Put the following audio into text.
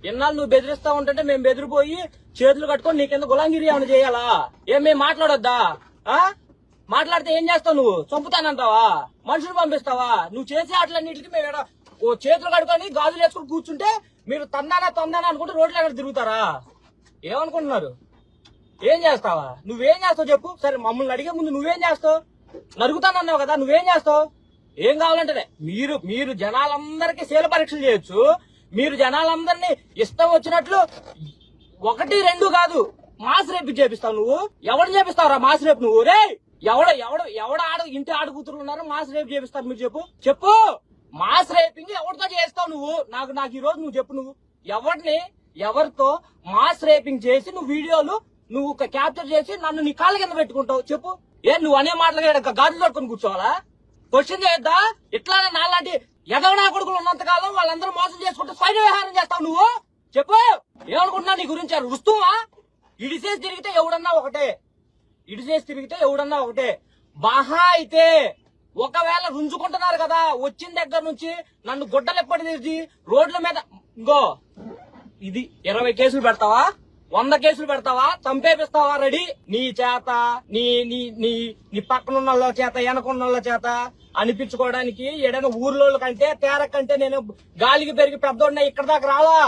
ఎన్నాళ్ళు నువ్వు బెదిరిస్తా ఉంటుంటే మేము బెదిరిపోయి చేతులు కట్టుకొని నీ కింద గులాంగిరి ఏమైనా చేయాలా? ఏం మేము మాట్లాడొద్దా? మాట్లాడితే ఏం చేస్తావు నువ్వు? చంపుతానంటావా? మనుషులు పంపిస్తావా? నువ్వు చేసే ఆటలన్నింటికి మేము ఓ చేతులు కట్టుకొని గాజులు వేసుకుని కూర్చుంటే మీరు తందానా అనుకుంటే రోడ్లు ఎక్కడ తిరుగుతారా? ఏమనుకుంటున్నారు? ఏం చేస్తావా? నువ్వేం చేస్తావు చెప్పు? సరే మమ్మల్ని అడిగే ముందు నువ్వేం చేస్తావు? నరుగుతానన్నావు కదా, నువ్వేం చేస్తావు? ఏం కావాలంటే మీరు జనాలందరికీ శీల పరీక్షలు చేయొచ్చు. మీరు జనాలందరినీ ఇష్టం వచ్చినట్లు 1, 2 కాదు మాస్ రేపు చేపిస్తావు. నువ్వు ఎవడు చేపిస్తావురా మాస్ రేపు? నువ్వు రే ఎవడ ఇంటి ఆడు కూతురు ఉన్నారు మాస్ రేపు చేపిస్తారు? మీరు చెప్పు మాస్ రేపింగ్ ఎవరితో చేస్తావు నువ్వు? నాకు ఈ రోజు నువ్వు చెప్పు. నువ్వు ఎవరితో మాస్ రేపింగ్ చేసి నువ్వు వీడియోలు నువ్వు క్యాప్చర్ చేసి నన్ను నీ కాళ్ళ కింద పెట్టుకుంటావు? చెప్పు. నువ్వు అనే మాటలు గాజులు పట్టుకొని కూర్చోవాలా? క్వశ్చన్ చేయొద్దా? ఇట్లానే నాలాంటి ఎదవనా కొడుకులు ఉన్నంత కాలం వాళ్ళందరూ మోసం చేసుకుంటూ స్వైర వ్యవహారం చేస్తావు నువ్వు? చెప్పు. ఏమనుకుంటున్నా నీ గురించి? రుస్తువా? ఇడిసేసి తిరిగితే ఎవడన్నా ఒకటే. బాహా అయితే ఒకవేళ రుంజుకుంటున్నారు కదా వచ్చిన దగ్గర నుంచి నన్ను గుడ్డలు ఎప్పటి తీసి రోడ్ల మీద ఇంకో ఇది 20 కేసులు పెడతావా? 100 కేసులు పెడతావా? చంపేపిస్తావా? రెడీ? నీ చేత నీ పక్కనున్న వాళ్ళ చేత వెనకున్న వాళ్ళ చేత అనిపించుకోవడానికి ఏదైనా ఊర్లో కంటే తేరకంటే నేను గాలికి పెరిగి పెద్దోడినా ఇక్కడ దాకా రాలా?